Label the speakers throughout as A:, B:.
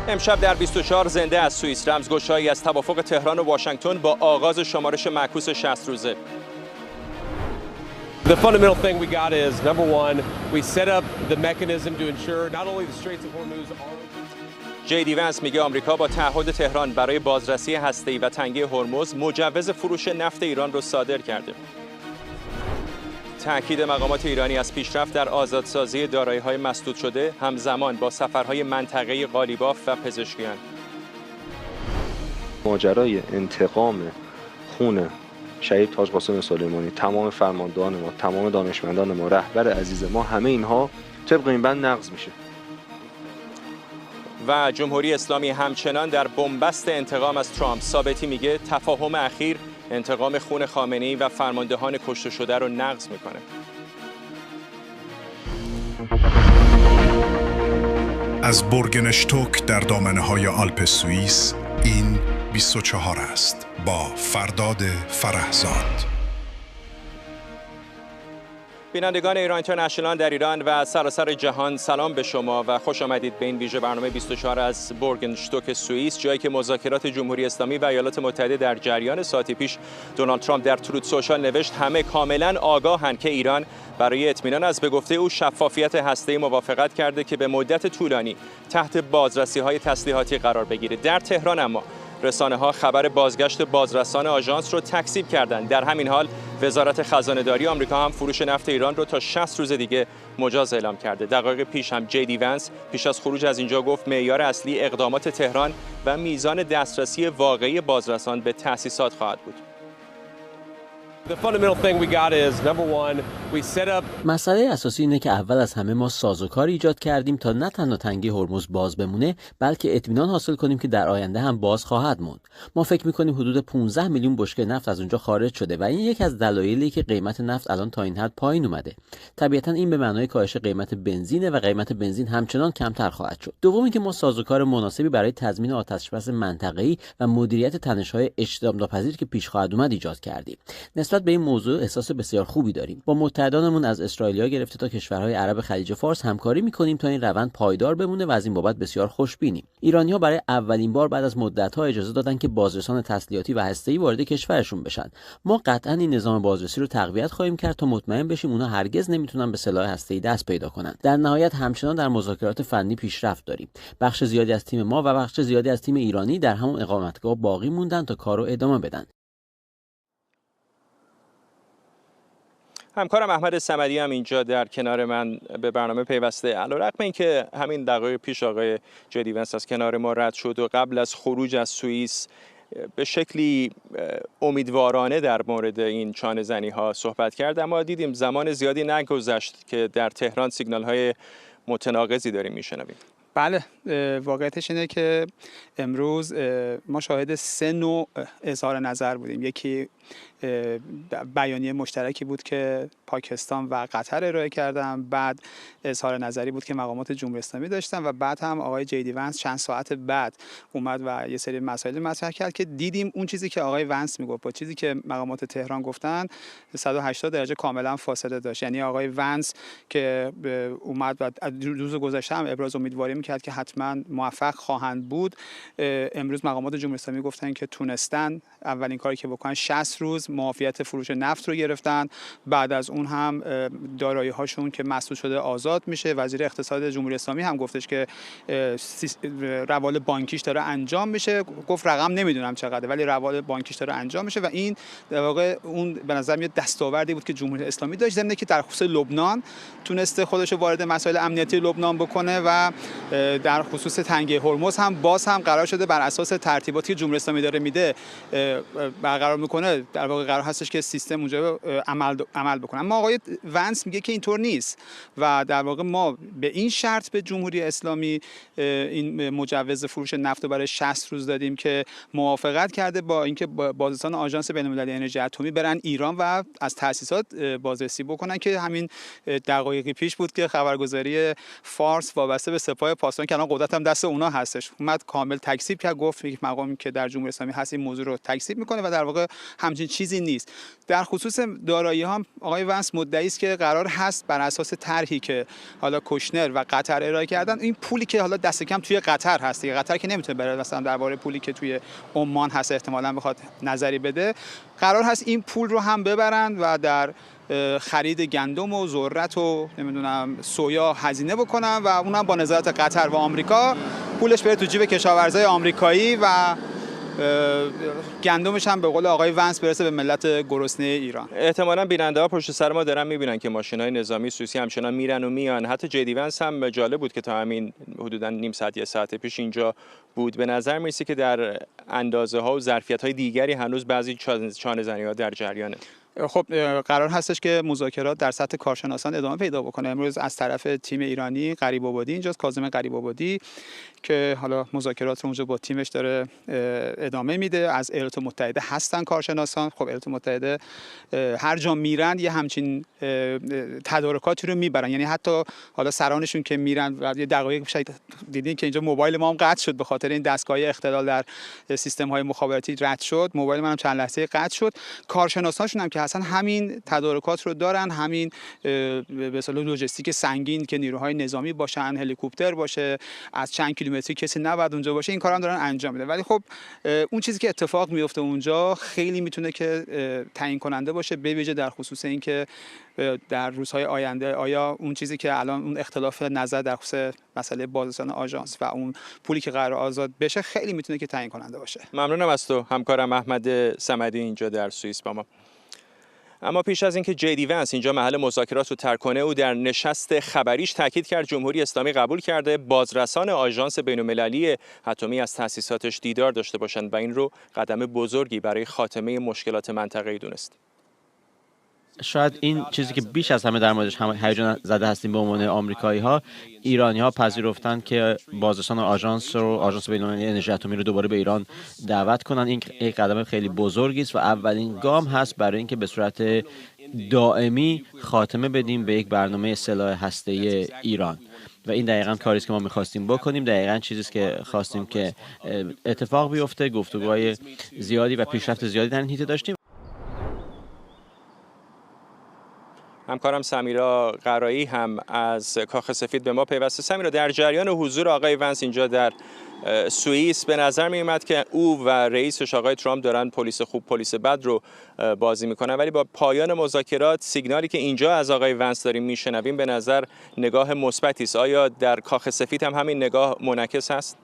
A: امشب در 24 زنده از سوئیس رمزگشایی از توافق تهران و واشنگتن با آغاز شمارش معکوس 60 روزه.
B: The fundamental thing we got is, number one, we set up the mechanism to ensure not only the Straits of Hormuz are...
A: جی دی ونس میگه آمریکا با تعهد تهران برای بازرسی هسته‌ای و تنگه هرمز مجوز فروش نفت ایران را صادر کرده. تأکید مقامات ایرانی از پیشرفت در آزادسازی دارایی‌های مسدود شده همزمان با سفرهای منطقه‌ای قالیباف و پزشکیان.
C: ماجرای انتقام خون شهید تاج قاسم سلیمانی، تمام فرماندهان ما، تمام دانشمندان ما، رهبر عزیز ما، همه اینها طبق این بند نقض میشه.
A: و جمهوری اسلامی همچنان در بنبست انتقام از ترامپ. ثابتی میگه تفاهم اخیر انتقام خون خامنه‌ای و فرماندهان کشته شده رو نقض میکنه.
D: از بورگنشتوک در دامنه‌های آلپ سوئیس این 24 است با فرداد فرهزاد.
A: بینندگان ایران اینترنشنال در ایران و سراسر جهان سلام به شما و خوش آمدید به این ویژه برنامه 24 از بورگنشتوک سوئیس، جایی که مذاکرات جمهوری اسلامی و ایالات متحده در جریان. ساعتی پیش دونالد ترامپ در تروت سوشال نوشت همه کاملا آگاهند که ایران برای اطمینان از به گفته او شفافیت هسته‌ای موافقت کرده که به مدت طولانی تحت بازرسی‌های تسلیحاتی قرار بگیرد. در تهران اما رسانه‌ها خبر بازگشت بازرسان آژانس رو تکذیب کردند. در همین حال وزارت خزانه‌داری آمریکا هم فروش نفت ایران رو تا 60 روز دیگه مجاز اعلام کرده. دقایق پیش هم جی دی ونس پیش از خروج از اینجا گفت معیار اصلی اقدامات تهران و میزان دسترسی واقعی بازرسان به تأسیسات خواهد بود.
B: The fundamental thing we got is, number one, we set up...
E: مسئله اساسی اینه که اول از همه ما سازوکار ایجاد کردیم تا نه تنها تنگه هرمز باز بمونه، بلکه اطمینان حاصل کنیم که در آینده هم باز خواهد موند. ما فکر می‌کنیم حدود 15 میلیون بشکه نفت از اونجا خارج شده و این یکی از دلایلی که قیمت نفت الان تا این حد پایین اومده. طبیعتاً این به معنای کاهش قیمت بنزینه و قیمت بنزین همچنان کمتر خواهد شد. دوم اینکه ما سازوکار مناسبی برای تضمین آتش‌بس منطقه‌ای و مدیریت تنش‌های اجتناب‌ناپذیر که پیش خواهد اومد ایجاد کردیم. نسبت به این موضوع احساس بسیار خوبی داریم. با متحدانمون از اسرائیل گرفته تا کشورهای عرب خلیج فارس همکاری می‌کنیم تا این روند پایدار بمونه و از این بابت بسیار خوشبینیم. ایرانی‌ها برای اولین بار بعد از مدت‌ها اجازه دادن که بازرسان تسلیحاتی و هسته‌ای وارد کشورشون بشن. ما قطعاً این نظام بازرسی رو تقویت خواهیم کرد تا مطمئن بشیم اونها هرگز نمیتونن به سلاح هسته‌ای دست پیدا کنن. در نهایت همچنان در مذاکرات فنی پیشرفت داریم. بخش زیادی از تیم ما و بخش زیادی از تیم ایرانی در همون اقامتگاه باقی موندن تا کارو ادامه بدن.
A: همکارم احمد صمدی هم اینجا در کنار من به برنامه پیوسته. علیرغم اینکه همین دقایق پیش آقای جی دی ونس از کنار ما رد شد و قبل از خروج از سوئیس به شکلی امیدوارانه در مورد این چانه زنی ها صحبت کرد، اما دیدیم زمان زیادی نگذشت که در تهران سیگنال های متناقضی داریم میشنویم.
F: بله، واقعیتش اینه که امروز ما شاهد 3 نوع اظهار نظر بودیم. یکی بیانیه مشترکی بود که پاکستان و قطر ارائه کردن، بعد اظهار نظری بود که مقامات جمهوری اسلامی داشتن و بعد هم آقای جی دی ونس چند ساعت بعد اومد و یه سری مسائل مطرح کرد که دیدیم اون چیزی که آقای ونس میگفت با چیزی که مقامات تهران گفتن 180 درجه کاملا فاصله داشت. یعنی آقای ونس که اومد و روز گذشته هم ابراز امیدواری میکرد که حتما موفق خواهند بود، امروز مقامات جمهوری اسلامی گفتن که تونستن اولین کاری که بکنن 60 روز معافیت فروش نفت رو گرفتن. بعد از اون هم دارایی هاشون که مسدود شده آزاد میشه. وزیر اقتصاد جمهوری اسلامی هم گفتش که روال بانکیش داره انجام میشه. گفت رقم نمیدونم چقدره ولی روال بانکیش داره انجام میشه و این در واقع اون به نظر میاد دستاوردی بود که جمهوری اسلامی داشت، ضمن که در خصوص لبنان تونسته خودش وارد مسائل امنیتی لبنان بکنه و در خصوص تنگه هرمز هم باز هم قرار شده بر اساس ترتیباتی که جمهوری اسلامی داره میده برقرار میکنه، در واقع قرار هستش که سیستم اونجا عمل بکنه. اما آقای ونس میگه که اینطور نیست و در واقع ما به این شرط به جمهوری اسلامی این مجوز فروش نفت رو برای 60 روز دادیم که موافقت کرده با اینکه بازرسان آژانس بین‌المللی انرژی اتمی برن ایران و از تأسیسات بازرسی بکنن، که همین دقایقی پیش بود که خبرگزاری فارس وابسته به سپاه پاسداران که الان قدرت هم دست اونا هستش اومد کامل تکذیب کرد، گفت یک مقامی که در جمهوری اسلامی هست این موضوع رو تکذیب میکنه و در واقع همچین چیزی چیزی نیست. در خصوص دارایی ها آقای ونس مدعی است که قرار هست بر اساس طرحی که حالا کوشنر و قطر ارائه کردن، این پولی که حالا دست کم توی قطر هست، قطر که نمیتونه بره مثلا درباره پولی که توی عمان هست احتمالاً بخواد نظری بده، قرار هست این پول رو هم ببرند و در خرید گندم و ذرت و نمیدونم سویا هزینه بکنن و اونم با نظارت قطر و آمریکا پولش بره تو جیب کشاورزای آمریکایی و گندمش هم به قول آقای ونس برسه به ملت گرسنه ایران.
A: احتمالاً بیننده‌ها پشت سر ما دارن میبینن که ماشین‌های نظامی سوئیسی همچنان میرن و میان. حتی جدی ونس هم جالب بود که تا همین حدوداً نیم ساعت یه ساعت پیش اینجا بود. به نظر میرسه که در اندازه‌ها و ظرفیت‌های دیگری هنوز بعضی چانه‌زنی‌ها در جریانه.
F: خب قرار هستش که مذاکرات در سطح کارشناسان ادامه پیدا بکنه. امروز از طرف تیم ایرانی قریب آبادی اینجاست، کاظم قریب آبادی که حالا مذاکرات رو اونجا با تیمش داره ادامه میده. از ایالات متحده هستن کارشناسان. خب ایالات متحده هر جا میرن یه همچین تدارکاتی رو میبرن، یعنی حتی حالا سرانشون که میرن و یه دقایق شاید دیدین که اینجا موبایل ما هم قطع شد به خاطر این دستگاه اختلال در سیستم های مخابراتی رد شد، موبایل منم چند لحظه قطع شد. کارشناسانشون هم که اصلا همین تدارکات رو دارن، همین به اصطلاح لوجستیک سنگین که نیروهای نظامی باشن، هلیکوپتر باشه، از چند کیلومتری کسی نباید اونجا باشه، این کارا هم دارن انجام میدن. ولی خب اون چیزی که اتفاق میفته اونجا خیلی میتونه که تعیین کننده باشه، به ویژه در خصوص اینکه در روزهای آینده آیا اون چیزی که الان اون اختلاف نظر در خصوص مسئله بازرسان آژانس و اون پولی که قرار آزاد بشه خیلی میتونه که تعیین کننده باشه.
A: ممنونم از تو همکارم احمد صمدی اینجا در سوئیس با ما. اما پیش از اینکه جدی ونس اینجا محل مذاکرات رو ترک کنه، او در نشست خبریش تاکید کرد جمهوری اسلامی قبول کرده بازرسان آژانس بین‌المللی اتمی از تأسیساتش دیدار داشته باشند و این رو قدم بزرگی برای خاتمه مشکلات منطقه‌ای دونست.
E: شاید این چیزی که بیش از همه در موردش هیجان زده هستیم به عنوان آمریکایی‌ها، ایرانی‌ها پذیرفتن که بازرسان آژانس بین‌المللی انرژی اتمی رو دوباره به ایران دعوت کنن. این یک قدم خیلی بزرگی است و اولین گام هست برای اینکه به صورت دائمی خاتمه بدیم به یک برنامه سلاح هسته‌ای ایران. و این دقیقاً کاری است که ما می‌خواستیم بکنیم، دقیقاً چیزی است که خواستیم که اتفاق بیفته. گفتگوهای زیادی و پیشرفت زیادی در این حیطه داشتیم.
A: همکارم سمیرا قرایی هم از کاخ سفید به ما پیوسته. سمیرا، در جریان حضور آقای ونس اینجا در سوئیس به نظر می اومد که او و رئیسش آقای ترامپ دارن پلیس خوب پلیس بد رو بازی میکنن، ولی با پایان مذاکرات سیگنالی که اینجا از آقای ونس داریم میشنویم به نظر نگاه مثبتی است. آیا در کاخ سفید هم همین نگاه منعکس هست؟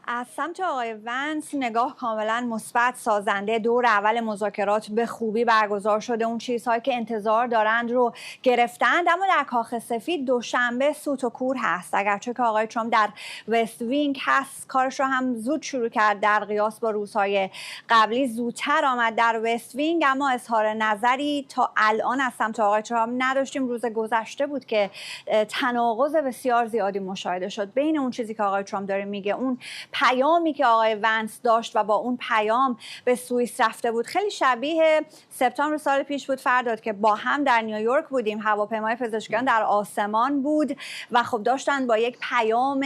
G: از سمت آقای ونس نگاه کاملا مثبت، سازنده. دور اول مذاکرات به خوبی برگزار شده، اون چیزهایی که انتظار دارند رو گرفتند. اما در کاخ سفید دوشنبه سوت و کور هست. اگرچه که آقای ترامپ در وست وینگ هست، کارش رو هم زود شروع کرد در قیاس با روزهای قبلی، زودتر آمد در وست وینگ، اما اظهار نظری تا الان از سمت آقای ترامپ نداشتیم. روز گذشته بود که تناقض بسیار زیادی مشاهده شد بین اون چیزی که آقای ترامپ داره میگه، اون پیامی که آقای ونس داشت و با اون پیام به سوئیس رفته بود. خیلی شبیه سپتامبر سال پیش بود فرداد که با هم در نیویورک بودیم، هواپیمای پزشکیان در آسمان بود و خب داشتن با یک پیام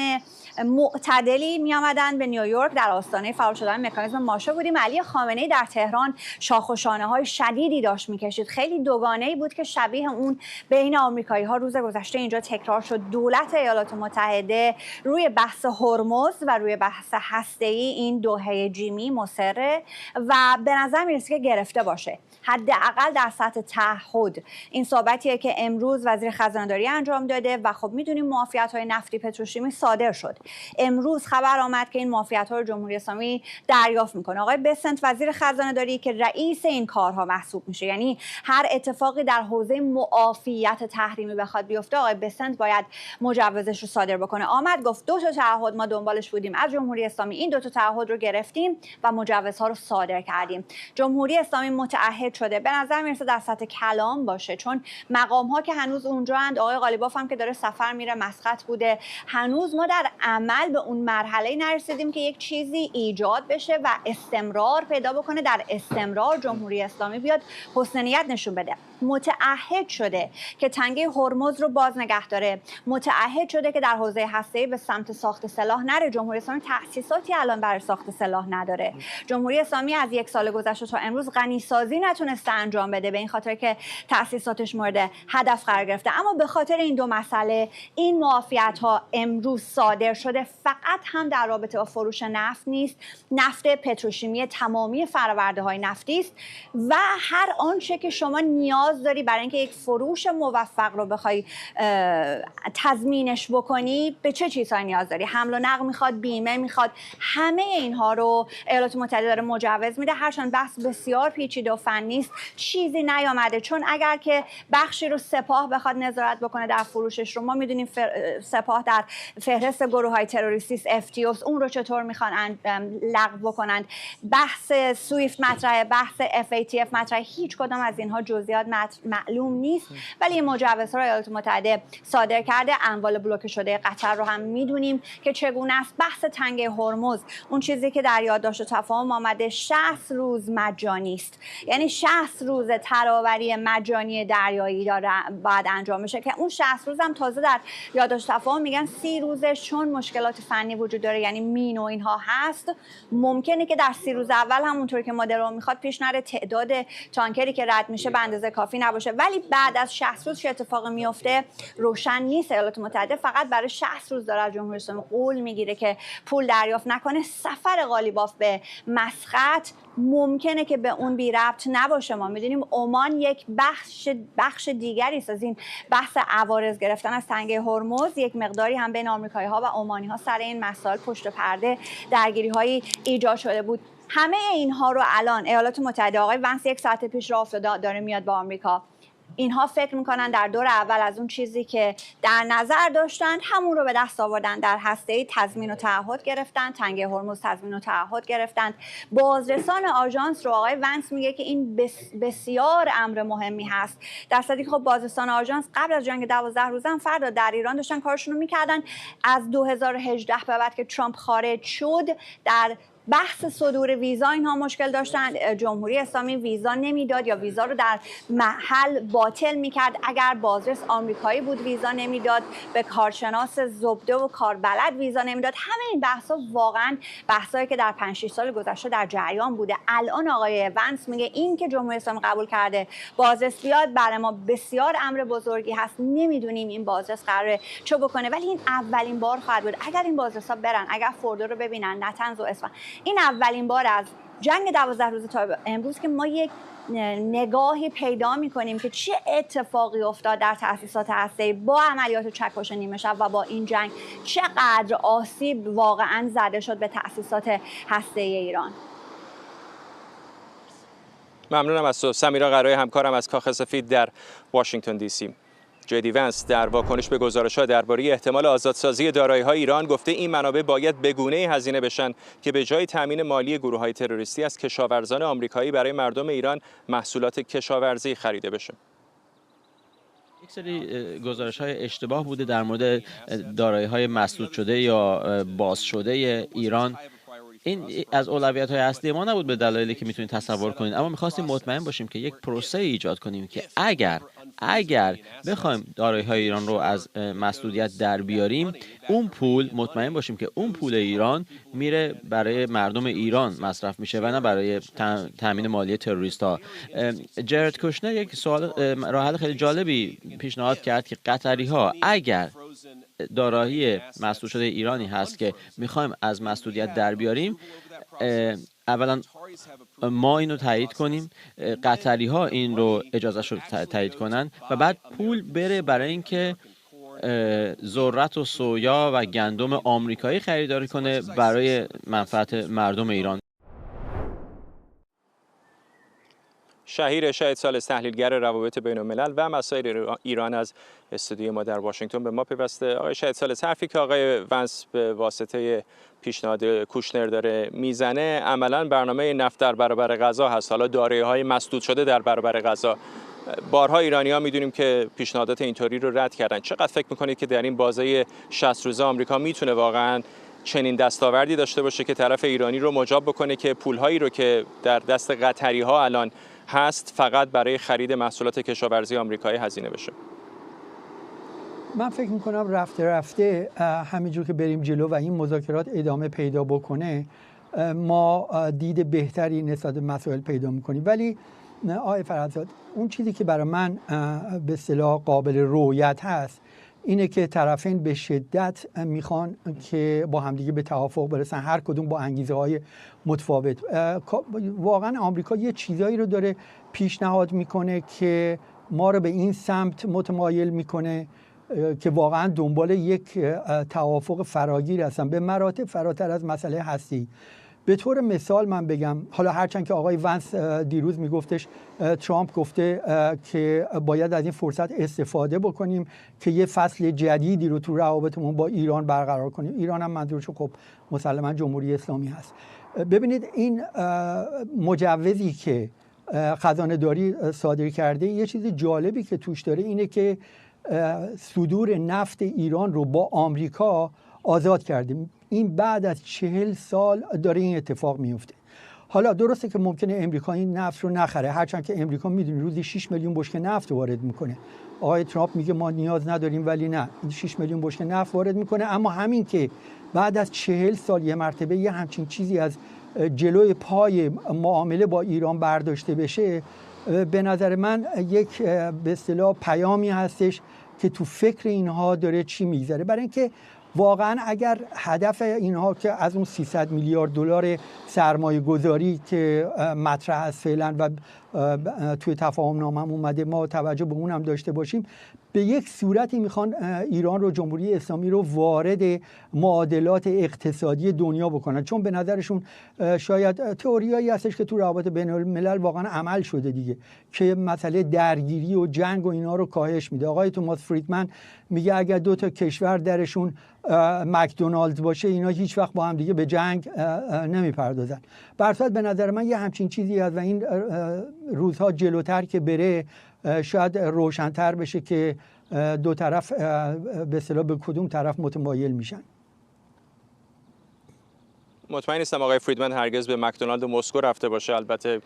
G: معتدلی می آمدن به نیویورک. در آستانه فعال شدن مکانیزم ماشه بودیم. علی خامنه‌ای در تهران شاخ و شانه های شدیدی داشت میکشید. خیلی دوگانه‌ای بود که شبیه اون بین آمریکایی‌ها روز گذشته اینجا تکرار شد. دولت ایالات متحده روی بحث هرمز و روی بحث هسته‌ای این دوحه جیمی مصره و به نظر میرسه که گرفته باشه، حداقل در سطح تعهد. این صحبتیه که امروز وزیر خزانه‌داری انجام داده و خب میدونیم معافیت‌های نفتی پتروشیمی صادر شد. امروز خبر آمد که این معافیت‌ها رو جمهوری اسلامی دریافت میکنه. آقای بسنت وزیر خزانه‌داری که رئیس این کارها محسوب میشه، یعنی هر اتفاقی در حوزه معافیت تحریمی بخواد بیفته آقای بسنت باید مجوزش رو صادر بکنه. آمد گفت 2 تا تعهد ما دنبالش بودیم از جمهوری اسلامی، این 2 تا تعهد رو گرفتیم و مجوزها رو صادر کردیم. جمهوری اسلامی متعهد شده. به نظر میرسه در سطح کلام باشه، چون مقام ها که هنوز اونجا اند، آقای قالیباف هم که داره سفر میره مسقط بوده، هنوز ما در عمل به اون مرحله نرسیدیم که یک چیزی ایجاد بشه و استمرار پیدا بکنه. در استمرار جمهوری اسلامی بیاد حسن نیت نشون بده. متعهد شده که تنگه هرمز رو باز نگه داره، متعهد شده که در حوزه هسته‌ای به سمت ساخت سلاح نره. جمهوری اسلامی تأسیساتی الان برای ساخت سلاح نداره. جمهوری اسلامی از یک سال گذشته تا امروز غنیسازی نتونسته انجام بده، به این خاطر که تأسیساتش مورد هدف قرار گرفته. اما به خاطر این دو مسئله این معافیت‌ها امروز صادر شده. فقط هم در رابطه با فروش نفت نیست، نفت پتروشیمی تمامی فرآورده‌های نفتی است و هر آنچه که شما نیاز داری برای اینکه یک فروش موفق رو بخوای تضمینش بکنی، به چه چیزهایی نیاز داری؟ حمل و نقل میخواد، بیمه میخواد، همه اینها رو ایالات متحده داره مجوز میده. هرچند بحث بسیار پیچیده و فنی است، چیزی نیامده. چون اگر که بخشی رو سپاه بخواد نظارت بکنه در فروشش رو، ما میدونیم سپاه در فهرست گروه‌های تروریستی FTOs، اون رو چطور میخوان لغو بکنند. بحث سویفت مطرحه، بحث FATF مطرحه، هیچ کدام از اینها جزئیات معلوم نیست، ولی این مجوزها رو ایالات متحده صادر کرده. اموال بلوکه شده قطر رو هم میدونیم که چگونه است. بحث تنگه هرمز، اون چیزی که در یادداشت تفاهم آمده 60 روز مجانی است، یعنی 60 روز تراوری مجانی دریایی داره بعد انجام بشه، که اون 60 روز هم تازه در یادداشت تفاهم میگن 30 روزش چون مشکلات فنی وجود داره، یعنی مین و اینها هست، ممکنه که در 30 روز اول همونطور که مدرن میخواد پیش نره، تعداد تانکری که رد میشه به اندازه کافی نباشه. ولی بعد از 60 روز چه اتفاقی میفته روشن نیست. ایالات متحده فقط برای 60 روز داره از جمهوری اسلامی قول میگیره که پول دریافت نکنه. سفر قالیباف به مسقط ممکنه که به اون بی ربط نباشه. ما میدونیم عمان یک بخش دیگری است از این بحث عوارض گرفتن از تنگه هرمز. یک مقداری هم بین آمریکایی‌ها و عمانی‌ها سر این مسائل پشت پرده درگیری‌هایی ایجاد شده بود. همه اینها رو الان ایالات متحده، آقای ونس یک ساعت پیش راه افتاده داره میاد با آمریکا، اینها فکر میکنن در دور اول از اون چیزی که در نظر داشتن همون رو به دست آوردن. در هسته‌ای تضمین و تعهد گرفتن، تنگه هرمز تضمین و تعهد گرفتن. بازرسان آژانس رو آقای ونس میگه که این بسیار امر مهمی هست، در صورتی که خب بازرسان آژانس قبل از جنگ 12 روزه هم فردا در ایران داشتن کارشون رو میکردن. از 2018 به بعد که ترامپ خارج شد، در بحث صدور ویزا اینها مشکل داشتن. جمهوری اسلامی ویزا نمیداد یا ویزا رو در محل باطل میکرد. اگر بازرس آمریکایی بود ویزا نمیداد، به کارشناس زبده و کاربلد ویزا نمیداد. همه این بحثا واقعا بحثایی که در 5-6 سال گذشته در جریان بوده. الان آقای ونس میگه این که جمهوری اسلامی قبول کرده بازرس بیاد برای ما بسیار امر بزرگی هست. نمیدونیم این بازرس قراره چه بکنه، ولی این اولین بار خواهد بود. اگر این بازرسا برن، اگر فوردو رو ببینن، نتنز و اصفهان، این اولین بار از جنگ 12 روزه تا امروز که ما یک نگاهی پیدا می‌کنیم که چه اتفاقی افتاد در تأسیسات هسته‌ای با عملیات چکش نیمه شب و با این جنگ، چقدر آسیب واقعا زده شد به تأسیسات هسته‌ای ایران.
A: ممنونم از تو سمیرا قرای، همکارم از کاخ سفید در واشنگتن دی سی. جدی ونس در واکنش به گزارش‌ها درباره احتمال آزادسازی دارایی‌های ایران گفته این منابع باید به گونه‌ای هزینه بشن که به جای تامین مالی گروه‌های تروریستی از کشاورزان آمریکایی برای مردم ایران محصولات کشاورزی خریده بشه.
E: یک سری گزارش‌های اشتباه بوده در مورد دارایی‌های مسدود شده یا باز شده ایران. این از اولویت‌های اصلی ما نبود به دلایلی که میتونید تصور کنید، اما می‌خواستیم مطمئن باشیم که یک پروسه ایجاد کنیم که اگر بخوایم دارایی‌های ایران رو از مسدودیت در بیاریم، اون پول مطمئن باشیم که اون پول ایران میره برای مردم ایران مصرف میشه و نه برای تامین مالی تروریست‌ها. جرد کوشنر یک سوال راه حل خیلی جالبی پیشنهاد کرد که قطری‌ها اگر دارایی مسدود شده ایرانی هست که میخوایم از مسدودیت در بیاریم، اولا ما اینو تایید کنیم، قطری ها این رو اجازهش رو تایید کنن و بعد پول بره برای اینکه ذرت و سویا و گندم آمریکایی خریداری کنه برای منفعت مردم ایران.
A: شهیر شاهد سالس، تحلیلگر روابط بین الملل و مسائل ایران از استودیوی ما در واشنگتن به ما پیوسته. آقای شاهد سالس، حرفی که آقای ونس به واسطه پیشنهاد کوشنر داره میزنه عملاً برنامه نفت در برابر غزه هست، حالا دارایی‌های مسدود شده در برابر غزه. بارها ایرانی‌ها میدونیم که پیشنهادات اینطوری رو رد کردن. چقدر فکر می‌کنید که در این بازه 60 روزه آمریکا میتونه واقعاً چنین دستاوردی داشته باشه که طرف ایرانی رو مجاب بکنه که پول‌هایی رو که در دست قطری‌ها الان هست فقط برای خرید محصولات کشاورزی آمریکایی هزینه بشه؟
H: من فکر میکنم رفته رفته همینجور که بریم جلو و این مذاکرات ادامه پیدا بکنه ما دید بهتری نسبت به مسائل پیدا میکنیم. ولی آقای فرهزاد، اون چیزی که برای من به اصطلاح قابل رؤیت هست اینه که طرفین به شدت میخوان که با همدیگه به توافق برسن، هر کدوم با انگیزه‌های متفاوت. واقعا آمریکا یه چیزایی رو داره پیشنهاد میکنه که ما رو به این سمت متمایل میکنه که واقعا دنبال یک توافق فراگیر هستن، به مراتب فراتر از مسئله هستی. به طور مثال من بگم، حالا هرچند که آقای ونس دیروز میگفتش، ترامپ گفته که باید از این فرصت استفاده بکنیم که یه فصل جدیدی رو تو روابطمون با ایران برقرار کنیم. ایران هم منظورش خب مسلما جمهوری اسلامی هست. ببینید این مجوزی که خزانه داری صادر کرده، یه چیز جالبی که توش داره اینه که صدور نفت ایران رو با آمریکا آزاد کردیم. این بعد از 40 سال داره این اتفاق میفته. حالا درسته که ممکنه امریکا این نفت رو نخره، هرچند که امریکا میدونی روزی 6 میلیون بشکه نفت وارد میکنه. آقای ترامپ میگه ما نیاز نداریم، ولی نه، 6 میلیون بشکه نفت وارد میکنه. اما همین که بعد از 40 سال یه مرتبه یه همچین چیزی از جلوی پای معامله با ایران برداشته بشه، به نظر من یک به اصطلاح پیامی هستش که تو فکر اینها داره چی میگذره. برای اینکه واقعا اگر هدف اینها که از اون 300 میلیارد دلار سرمایه گذاری که مطرح است فعلا و توی تفاهم نامه هم اومده ما توجه به اون هم داشته باشیم، به یک صورتی میخوان ایران رو، جمهوری اسلامی رو وارد معادلات اقتصادی دنیا بکنن، چون به نظرشون شاید تئوریایی هستش که تو روابط بین الملل واقعا عمل شده دیگه، که مسئله درگیری و جنگ و اینا رو کاهش میده. آقای توماس فریدمن میگه اگر دو تا کشور درشون مکدونالد باشه اینا هیچ وقت با هم دیگه به جنگ نمیپردازن. برصد به نظر من یه همچین چیزی هست و این روزها جلوتر که بره شاید روشن‌تر بشه که دو طرف به اصطلاح به کدوم طرف متمایل میشن.
A: مطمئن نیستم آقای فریدمن هرگز به مکدونالد مسکو رفته باشه، البته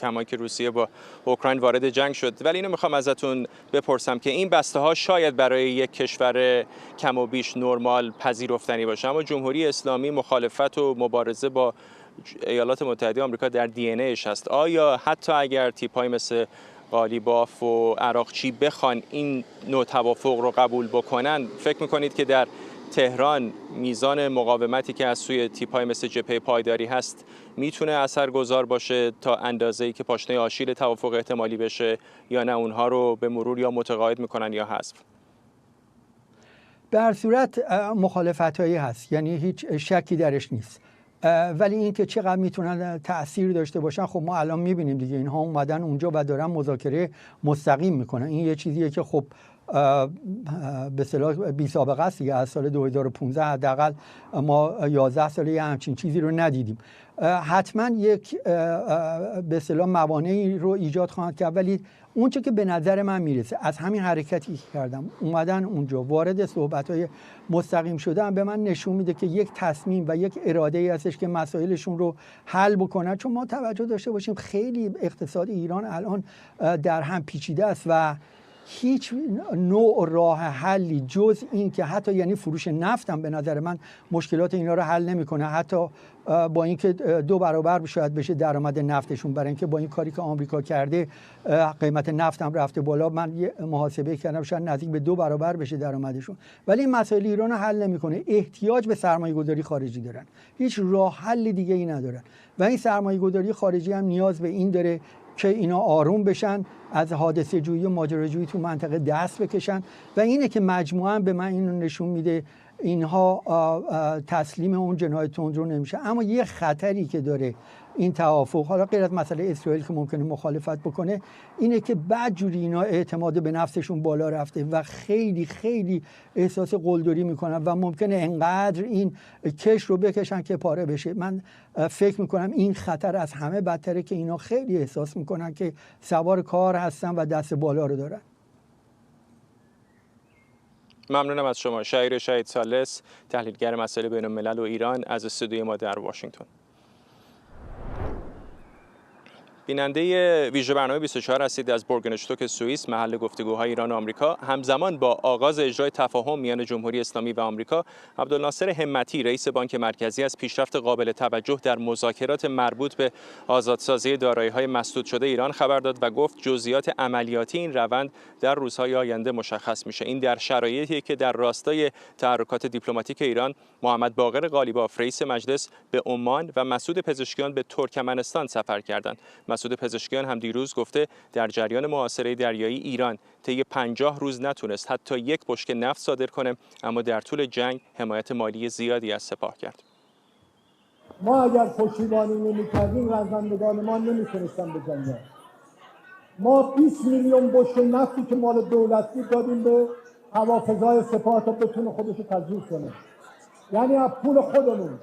A: کما که روسیه با اوکراین وارد جنگ شد. ولی اینو میخوام ازتون بپرسم که این بسته ها شاید برای یک کشور کم و بیش نرمال پذیرفتنی باشه، اما جمهوری اسلامی مخالفت و مبارزه با ایالات متحده آمریکا در دی ان ایش هست. آیا حتی اگر تیپ‌های مثل قالیباف و عراقچی بخوان این نوع توافق رو قبول بکنن، فکر میکنید که در تهران میزان مقاومتی که از سوی تیپ‌های مثل جبهه پایداری هست میتونه اثرگذار باشه تا اندازه‌ای که پاشنه آشیل توافق احتمالی بشه، یا نه اونها رو به مرور یا متقاعد میکنن یا حذف؟
H: به هر صورت مخالفتایی هست، یعنی هیچ شکی درش نیست، ولی این که چقدر میتونن تأثیر داشته باشن خب ما الان میبینیم دیگه. اینها اومدن اونجا و دارن مذاکره مستقیم میکنن. این یه چیزیه که خب به اصطلاح بی سابقه است دیگه. از سال 2015 حداقل ما 11 سال یه همچین چیزی رو ندیدیم. حتما یک به اصطلاح موانعی رو ایجاد خواهند کرد، ولی اونچه که به نظر من میرسه از همین حرکتی که کردم اومدن اونجا وارد صحبت‌های مستقیم شدن به من نشون میده که یک تصمیم و یک اراده‌ای هستش که مسائلشون رو حل بکنن. چون ما توجه داشته باشیم خیلی اقتصاد ایران الان در هم پیچیده است و هیچ نوع راه حلی جز این که حتی یعنی فروش نفت هم به نظر من مشکلات اینا رو حل نمیکنه، حتی با اینکه 2 برابر شاید بشه درآمد نفتشون، برای اینکه با این کاری که آمریکا کرده قیمت نفت هم رفته بالا. من یه محاسبه کردم شاید نزدیک به 2 برابر بشه درآمدشون، ولی این مسائل ایران رو حل نمیکنه. احتیاج به سرمایه‌گذاری خارجی دارن، هیچ راه حل دیگه ای ندارن و این سرمایه‌گذاری خارجی هم نیاز به این داره که اینا آروم بشن، از حادثه جویی و ماجراجویی تو منطقه دست بکشن و اینه که مجموعاً به من اینو نشون میده اینها تسلیم اون جناح تندرو نمیشه. اما یه خطری که داره این توافق، حالا غیر از مسئله اسرائیل که ممکنه مخالفت بکنه، اینه که بدجوری اینا اعتماد به نفسشون بالا رفته و خیلی خیلی احساس قلدری میکنن و ممکنه انقدر این کش رو بکشن که پاره بشه. من فکر میکنم این خطر از همه بدتره که اینا خیلی احساس میکنن که سوار کار هستن و دست بالا رو دارن.
A: ممنونم از شما شهیر شهید ثالث، تحلیلگر مسائل بین الملل و ایران، از استودیوی ما در واشنگتن. بیننده ویژه برنامه 24 هستید از بورگنشتوک سوئیس، محل گفتگوهای ایران و آمریکا. همزمان با آغاز اجرای تفاهم میان جمهوری اسلامی و آمریکا، عبدالناصر همتی رئیس بانک مرکزی از پیشرفت قابل توجه در مذاکرات مربوط به آزادسازی دارایی‌های مسدود شده ایران خبر داد و گفت جزئیات عملیاتی این روند در روزهای آینده مشخص میشه. این در شرایطی که در راستای تحرکات دیپلماتیک ایران، محمد باقر قالیباف رئیس مجلس به عمان و مسعود پزشکیان به ترکمنستان سفر کردند. مسعود پزشکیان هم دیروز گفته در جریان محاصره دریایی ایران طی 50 روز نتونست حتی یک بشکه نفت صادر کنه، اما در طول جنگ حمایت مالی زیادی از سپاه کرد.
I: ما اگر پشتیبانی نمی‌کردیم رزمندگان ما نمی‌تونستن بجنگن. ما 20 میلیون بشکه نفتی که مال دولت بود دادیم به هوافضای سپاه تا بتونه خودش رو تجهیز کنه. یعنی از پول خودمون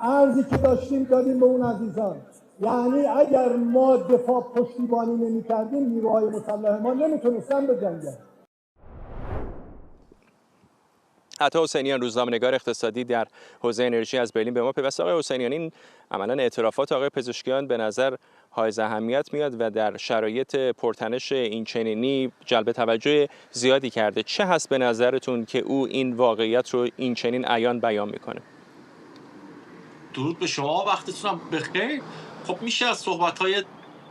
I: ارزی که داشتیم دادیم به اون عزیزان. یعنی اگر ما دفاع پشتیبانی نمی‌کردیم نیروهای مسلح ما نمیتونستن بجنگن.
A: عطا حسینیان، روزنامه‌نگار اقتصادی در حوزه انرژی از برلین به ما پیوسته. آقای حسینیان، این عملاً اعترافات آقای پزشکیان به نظر حائز اهمیت میاد و در شرایط پرتنش این چنینی جلب توجه زیادی کرده. چه هست به نظرتون که او این واقعیت رو این چنین عیان بیان میکنه؟
J: درود به شما، وقتتونم بخیر. خب میشه از صحبت‌های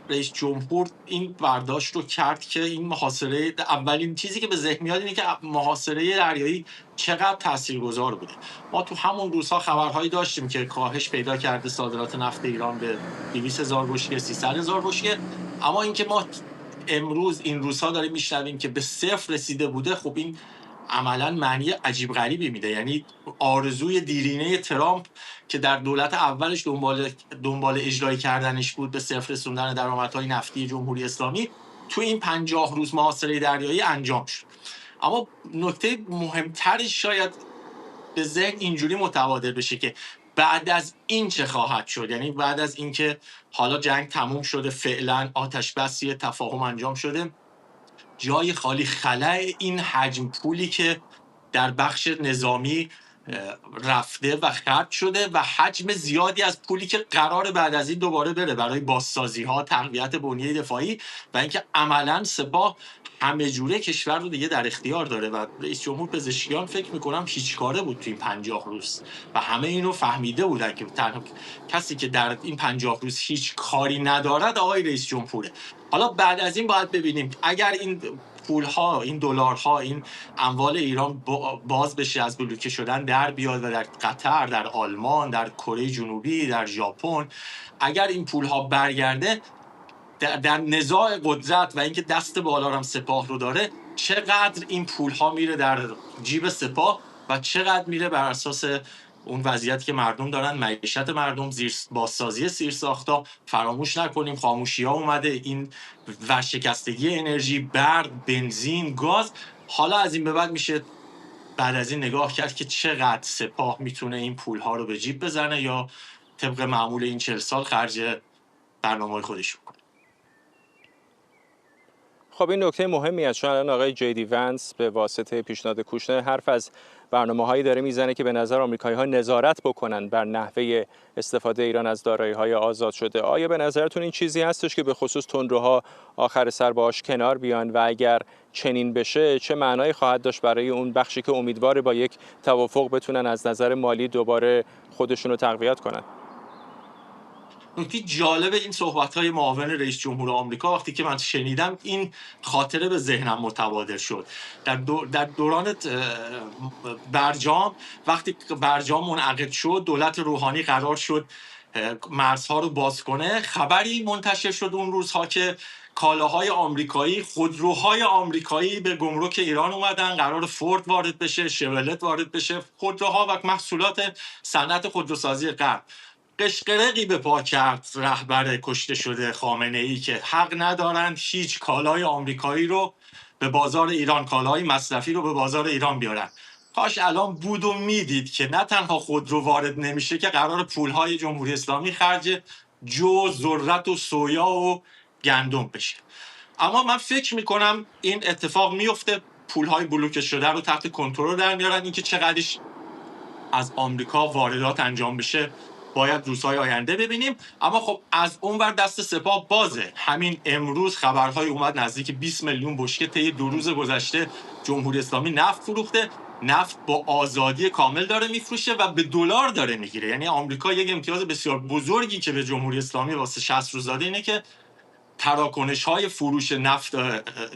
J: رئیس جمهور این برداشت رو کرد که این محاصره، اولین چیزی که به ذهن میاد اینه که محاصره دریایی چقدر تاثیرگذار بوده. ما تو همون روزها خبرهایی داشتیم که کاهش پیدا کرده صادرات نفت ایران به 200,000 بشکه، 300,000 بشکه، اما اینکه ما امروز این روزها داریم میشنویم که به صفر رسیده بوده، خب این عملا معنی عجیب غریبی میده. یعنی آرزوی دیرینه ترامپ که در دولت اولش دنبال اجرایی کردنش بود، به صفر رسوندن درآمدهای نفتی جمهوری اسلامی، تو این 50 روز محاصره دریایی انجام شد. اما نکته مهمترش شاید به ذهن اینجوری متبادر بشه که بعد از این چه خواهد شد. یعنی بعد از اینکه حالا جنگ تموم شده، فعلا آتش بسی تفاهم انجام شده، جای خالی خلأ این حجم پولی که در بخش نظامی رفته و خرج شده و حجم زیادی از پولی که قرار بعد از این دوباره بره برای بازسازی ها، تقویت بنیه دفاعی و اینکه عملا سپاه همه جوره کشور رو دیگه در اختیار داره. و رئیس جمهور پزشکیان فکر میکنم هیچ کاره بود تو این 50 روز و همه اینو فهمیده بودن که تنها کسی که در این 50 روز هیچ کاری ندارد آقای رئیس جمهوره. حالا بعد از این باید ببینیم اگر این پولها، این دلارها، این اموال ایران باز بشه، از بلوکه شدن در بیاد و در قطر، در آلمان، در کره جنوبی، در ژاپن، اگر این پولها برگرده در نزاع قدرت و اینکه دست بالا هم سپاه رو داره، چقدر این پولها میره در جیب سپاه و چقدر میره بر اساس اون وضعیتی که مردم دارن، معیشت مردم، بازسازی زیرساخت‌ها. فراموش نکنیم خاموشی‌ها اومده، این ورشکستگی انرژی، برق، بنزین، گاز. حالا از این به بعد میشه بعد از این نگاه کرد که چقدر سپاه میتونه این پول‌ها رو به جیب بزنه یا طبق معمول این 40 سال خرج برنامه‌های خودش کنه.
A: خب این نکته مهمی است، چون الان آقای جی ونس به واسطه پیشنهاد کوشنر حرف از برنامه‌هایی داره میزنه که به نظر آمریکایی‌ها نظارت بکنن بر نحوه استفاده ایران از دارایی‌های آزاد شده. آیا به نظرتون این چیزی هستش که به خصوص تندروها آخر سر باهاش کنار بیان و اگر چنین بشه چه معنایی خواهد داشت برای اون بخشی که امیدواره با یک توافق بتونن از نظر مالی دوباره خودشون رو تقویت کنن؟
J: نکته جالب این صحبت‌های معاون رئیس جمهور آمریکا وقتی که من شنیدم این خاطره به ذهنم متبادر شد. در دوران برجام، وقتی برجام منعقد شد، دولت روحانی قرار شد مرزها رو باز کنه، خبری منتشر شد اون روزها که کالاهای آمریکایی، خودروهای آمریکایی به گمرک ایران اومدن، قرار فورد وارد بشه، شورلت وارد بشه، خودروها و محصولات صنعت خودروسازی غرب. قشقرقی به پا کرد رهبر کشته شده خامنه‌ای که حق ندارن هیچ کالای آمریکایی رو به بازار ایران، کالای مصرفی رو به بازار ایران بیارن. کاش الان بود و میدید که نه تنها خودرو وارد نمیشه که قرار پولهای جمهوری اسلامی خرج جو، ذرت و سویا و گندم بشه. اما من فکر میکنم این اتفاق میفته، پولهای بلوکه شده رو تحت کنترل در میارن. اینکه چقدرش از آمریکا واردات انجام بشه باید روزهای آینده ببینیم. اما خب از اونور دست سپاه بازه. همین امروز خبرهای اومد نزدیک 20 میلیون بشکه طی 2 روز گذشته جمهوری اسلامی نفت فروخته. نفت با آزادی کامل داره میفروشه و به دلار داره میگیره. یعنی آمریکا یک امتیاز بسیار بزرگی که به جمهوری اسلامی واسه 60 روز داده اینه که تراکنش‌های فروش نفت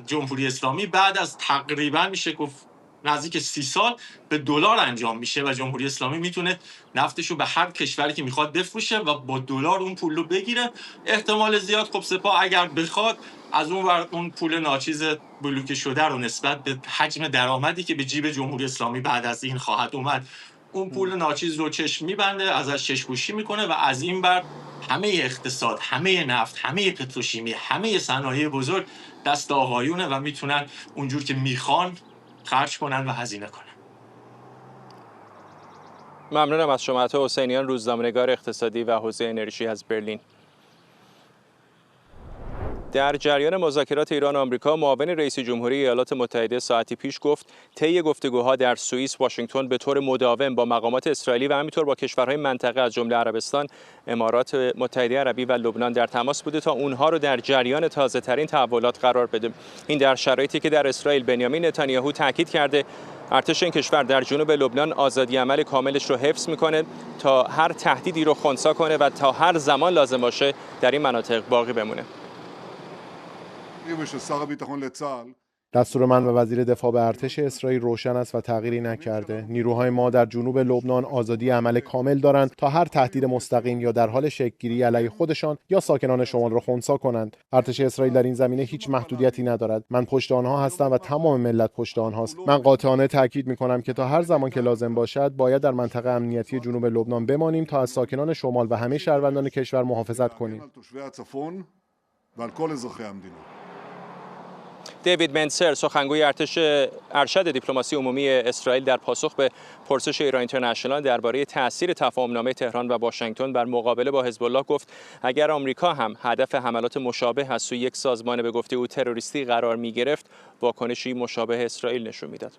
J: جمهوری اسلامی بعد از تقریبا میشه گفت نزدیک 30 سال به دلار انجام میشه و جمهوری اسلامی میتونه نفتشو به هر کشوری که میخواد بفروشه و با دلار اون پول رو بگیره. احتمال زیاد خب سپاه اگر بخواد از اون ور اون پول ناچیز بلوکه شده رو نسبت به حجم درآمدی که به جیب جمهوری اسلامی بعد از این خواهد اومد، اون پول ناچیز رو چشم میبنده، ازش چشم‌پوشی میکنه و از این بر همه اقتصاد، همه نفت، همه پتروشیمی، همه صنایع بزرگ دست آقایونه و میتونن اونجور که میخوان خرج کنن و هزینه کنن.
A: ممنونم از شما. عطا حسینیان، روزنامه‌نگار اقتصادی و حوزه انرژی از برلین. در جریان مذاکرات ایران و آمریکا، معاون رئیس جمهوری ایالات متحده ساعتی پیش گفت طی گفتگوها در سوئیس، واشنگتن به طور مداوم با مقامات اسرائیلی و همینطور با کشورهای منطقه از جمله عربستان، امارات متحده عربی و لبنان در تماس بوده تا اونها رو در جریان تازه‌ترین تحولات قرار بده. این در شرایطی که در اسرائیل بنیامین نتانیاهو تاکید کرده ارتش این کشور در جنوب لبنان آزادی عمل کاملش رو حفظ میکنه تا هر تهدیدی رو خنثی کنه و تا هر زمان لازم باشه در این مناطق باقی بمونه.
K: دستور من و وزیر دفاع به ارتش اسرائیل روشن است و تغییری نکرده. نیروهای ما در جنوب لبنان آزادی عمل کامل دارند تا هر تهدید مستقیم یا در حال شکل‌گیری علیه خودشان یا ساکنان شمال را خنثی کنند. ارتش اسرائیل در این زمینه هیچ محدودیتی ندارد. من پشت آنها هستم و تمام ملت پشت آنهاست. من قاطعانه تاکید می‌کنم که تا هر زمان که لازم باشد باید در منطقه امنیتی جنوب لبنان بمانیم تا از ساکنان شمال و همه شهروندان کشور محافظت کنیم.
A: دیوید منسر، سخنگوی ارشد دیپلماسی عمومی اسرائیل، در پاسخ به پرسش ایران اینترنشنال درباره تاثیر تفاهم‌نامه تهران و واشنگتن بر مقابله با حزب الله گفت اگر آمریکا هم هدف حملات مشابه از سوی یک سازمان به گفته او تروریستی قرار می‌گرفت، واکنشی مشابه اسرائیل نشون میداد.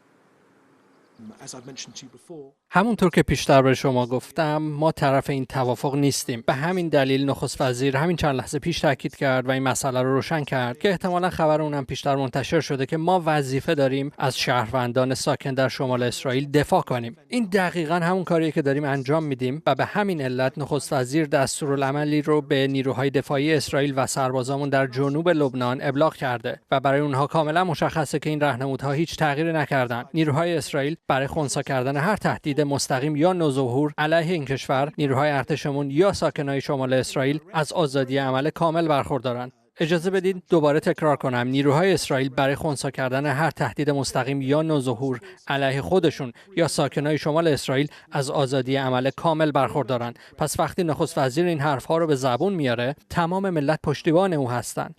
L: همونطور که پیشتر به شما گفتم، ما طرف این توافق نیستیم. به همین دلیل نخست وزیر همین چند لحظه پیش تاکید کرد و این مسئله رو روشن کرد که احتمالاً خبر اونم پیشتر منتشر شده که ما وظیفه داریم از شهروندان ساکن در شمال اسرائیل دفاع کنیم. این دقیقاً همون کاریه که داریم انجام میدیم و به همین علت نخست وزیر دستورالعملی رو به نیروهای دفاعی اسرائیل و سربازامون در جنوب لبنان ابلاغ کرده و برای اونها کاملا مشخصه که این راهنمودها هیچ تغییری نکردن. نیروهای اسرائیل برای خنثی کردن هر تهدید مستقیم یا نوظهور علیه این کشور، نیروهای ارتشمون یا ساکنای شمال اسرائیل از آزادی عمل کامل برخوردارند. اجازه بدید دوباره تکرار کنم، نیروهای اسرائیل برای خنثی کردن هر تهدید مستقیم یا نوظهور علیه خودشون یا ساکنای شمال اسرائیل از آزادی عمل کامل برخوردارند. پس وقتی نخست وزیر این حرفها رو به زبون میاره، تمام ملت پشتیبان او هستند.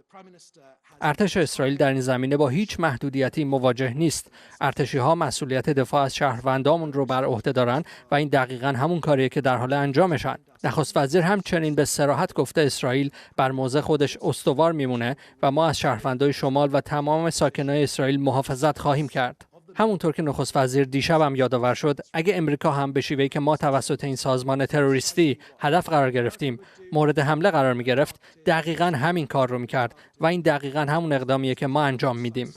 L: ارتش اسرائیل در این زمینه با هیچ محدودیتی مواجه نیست. ارتشی‌ها مسئولیت دفاع از شهروندامون رو بر عهده دارن و این دقیقاً همون کاریه که در حال انجامشن. نخست وزیر همچنین به صراحت گفته اسرائیل بر موضع خودش استوار میمونه و ما از شهروندای شمال و تمام ساکنای اسرائیل محافظت خواهیم کرد. همونطور که نخست وزیر دیشب هم یادآور شد، اگه امریکا هم به شیوهی که ما توسط این سازمان تروریستی هدف قرار گرفتیم مورد حمله قرار می گرفت، دقیقاً همین کار رو می کرد و این دقیقاً همون اقدامیه که ما انجام میدیم.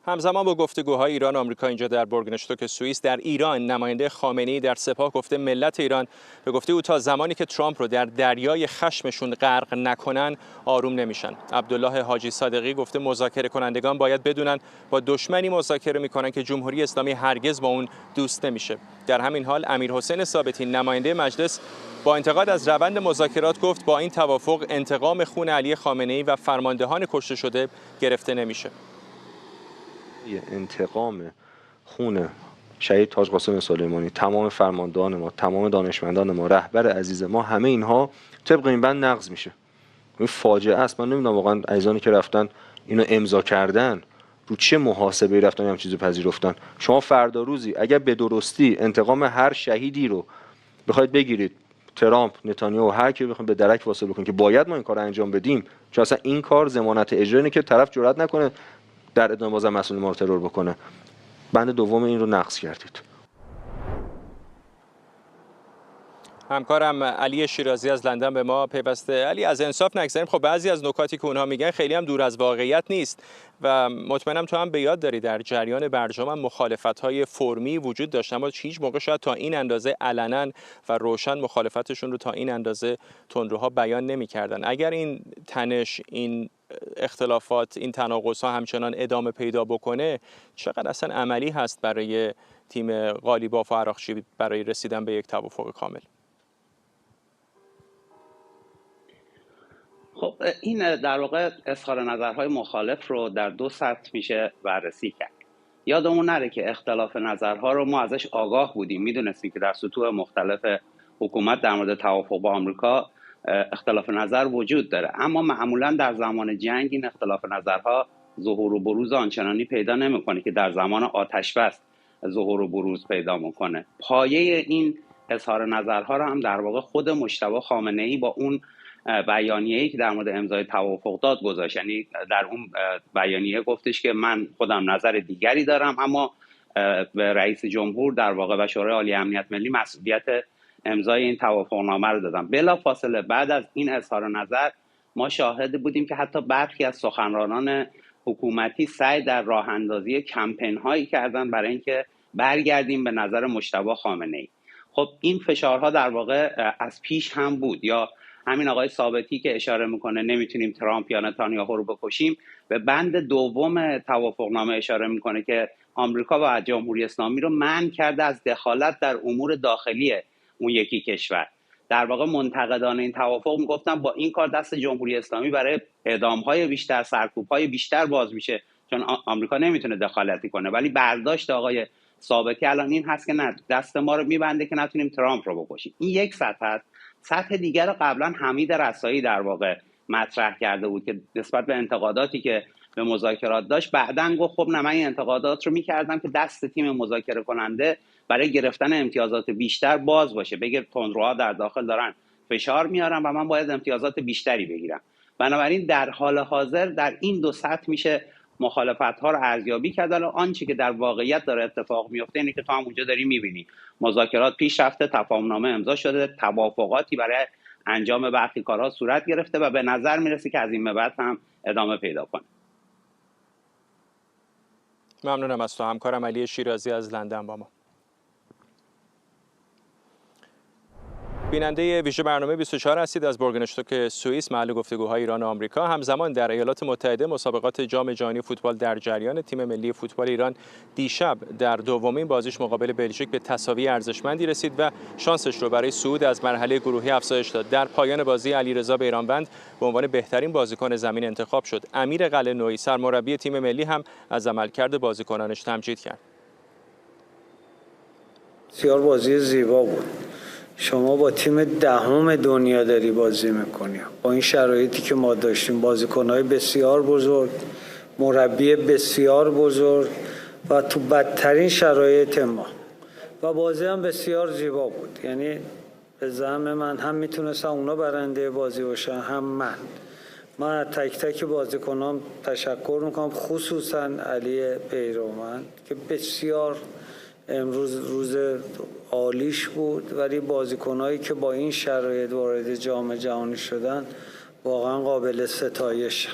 A: همزمان با گفتگوهای ایران و آمریکا اینجا در بورگنشتوک سوئیس، در ایران نماینده خامنه‌ای در سپاه گفته ملت ایران به گفته او تا زمانی که ترامپ رو در دریای خشمشون غرق نکنن آروم نمیشن. عبدالله حاجی صادقی گفته مذاکره کنندگان باید بدونن با دشمنی مذاکره میکنن که جمهوری اسلامی هرگز با اون دوست نمیشه. در همین حال امیرحسین ثابتی نماینده مجلس با انتقاد از روند مذاکرات گفت با این توافق انتقام خون علی خامنه‌ای و فرماندهان کشته شده گرفته نمیشه.
C: انتقام خون شهید تاج قاسم سلیمانی، تمام فرماندهان ما، تمام دانشمندان ما، رهبر عزیز ما، همه اینها طبق این بند نقض میشه. این فاجعه است. من نمیدونم واقعا عزیزانی که رفتن اینو امضا کردن رو چه محاسبه‌ای رفتن هم چیزو پذیرفتن. شما فردا روزی اگر به درستی انتقام هر شهیدی رو بخواید بگیرید، ترامپ، نتانیاهو، هر کی بخواد به درک واصل بکنه که باید ما این کارو انجام بدیم، چون اصلا این کار ضمانت اجرا اینه که طرف جرئت نکنه در ادامه بازم مسئول ما رو ترور بکنه. بند دوم این رو نقض کردید.
A: همکارم علی شیرازی از لندن به ما پیوسته. علی، از انصاف نگذریم، خب بعضی از نکاتی که اونها میگن خیلی هم دور از واقعیت نیست و مطمئنم تو هم به یاد داری در جریان برجام هم مخالفت‌های فرمی وجود داشت، اما هیچ موقع شاید تا این اندازه علنا و روشن مخالفتشون رو تا این اندازه تندروها بیان نمی‌کردن. اگر این تنش، این اختلافات، این تناقض‌ها همچنان ادامه پیدا بکنه، چقدر اصلا عملی هست برای تیم قالیباف و عراقچی برای رسیدن به یک توافق کامل؟
M: خب این در واقع اظهار نظرهای مخالف رو در دو سطح میشه بررسی کرد. یادمون نره که اختلاف نظرها رو ما ازش آگاه بودیم، میدونستیم که در سطوح مختلف حکومت در مورد توافق با آمریکا اختلاف نظر وجود داره، اما معمولا در زمان جنگ این اختلاف نظرها ظهور و بروز آنچنانی پیدا نمیکنه که در زمان آتش بس ظهور و بروز پیدا میکنه. پایه این اظهار نظرها رو هم در واقع خود مجتبی خامنه‌ای با اون بیانیه‌ای که در مورد امضای توافق داد گذاشت. یعنی در اون بیانیه گفتش که من خودم نظر دیگری دارم، اما به رئیس جمهور در واقع و شورای عالی امنیت ملی مسئولیت امضای این توافقنامه رو دادم. بلافاصله بعد از این اظهار نظر ما شاهد بودیم که حتی برخی از سخنرانان حکومتی سعی در راه اندازی کمپین هایی کردن برای اینکه برگردیم به نظر مجتبی خامنه‌ای. خب این فشارها در واقع از پیش هم بود. یا همین آقای ثابتی که اشاره میکنه نمیتونیم ترامپ یا نتانیاهو رو بکشیم، به بند دوم توافقنامه اشاره میکنه که آمریکا و جمهوری اسلامی رو منع کرده از دخالت در امور داخلی اون یکی کشور. در واقع منتقدان این توافق میگفتن با این کار دست جمهوری اسلامی برای اعدام‌های بیشتر، سرکوب‌های بیشتر باز میشه، چون آمریکا نمیتونه دخالتی کنه. ولی برداشت آقای ثابتی الان این هست که نه، دست ما رو میبنده که نتونیم ترامپ رو بکشیم. این یک سطح است. سطح دیگر رو قبلا حمید رسایی در واقع مطرح کرده بود که نسبت به انتقاداتی که به مذاکرات داشت بعداً گفت خب نه، من این انتقادات رو میکردم که دست تیم مذاکره کننده برای گرفتن امتیازات بیشتر باز باشه، بگه تندروها در داخل دارن فشار میارن و من باید امتیازات بیشتری بگیرم. بنابراین در حال حاضر در این دو سطح میشه مخالفت ها رو ارزیابی کرد. حالا آنچه که در واقعیت داره اتفاق میفته اینه که تو هم اونجا داری میبینی مذاکرات پیش رفته، تفاهمنامه امضا شده، توافقاتی برای انجام برخی کارها صورت گرفته و به نظر میرسه که از این به بعد هم ادامه پیدا کنه.
A: ممنونم از تو همکارم علی شیرازی از لندن با ما. بیننده ویژه برنامه 24 هستید از بورگنشتوک سوئیس، محل گفتگوهای ایران و آمریکا. همزمان در ایالات متحده مسابقات جام جهانی فوتبال در جریان. تیم ملی فوتبال ایران دیشب در دومین بازیش مقابل بلژیک به تساوی ارزشمندی رسید و شانسش رو برای صعود از مرحله گروهی افزایش داد. در پایان بازی علیرضا بیرانوند به عنوان بهترین بازیکن زمین انتخاب شد. امیر قلعه‌نویی سرمربی تیم ملی هم از عملکرد بازیکنانش تمجید کرد.
N: بسیار بازی زیبا بود. شما با تیم دهم دنیا داری بازی میکنی، با این شرایطی که ما داشتیم، بازیکن‌های بسیار بزرگ، مربی بسیار بزرگ و تو بدترین شرایط ما، و بازی هم بسیار زیبا بود. یعنی به زعم من هم میتونستم اونا برنده بازی باشن هم من از تک تک بازیکنام تشکر میکنم، خصوصا علی بیرانوند که بسیار امروز روز عالیش بود، ولی بازیکنایی که با این شرایط وارد جام جهانی شدن واقعا قابل ستایشن.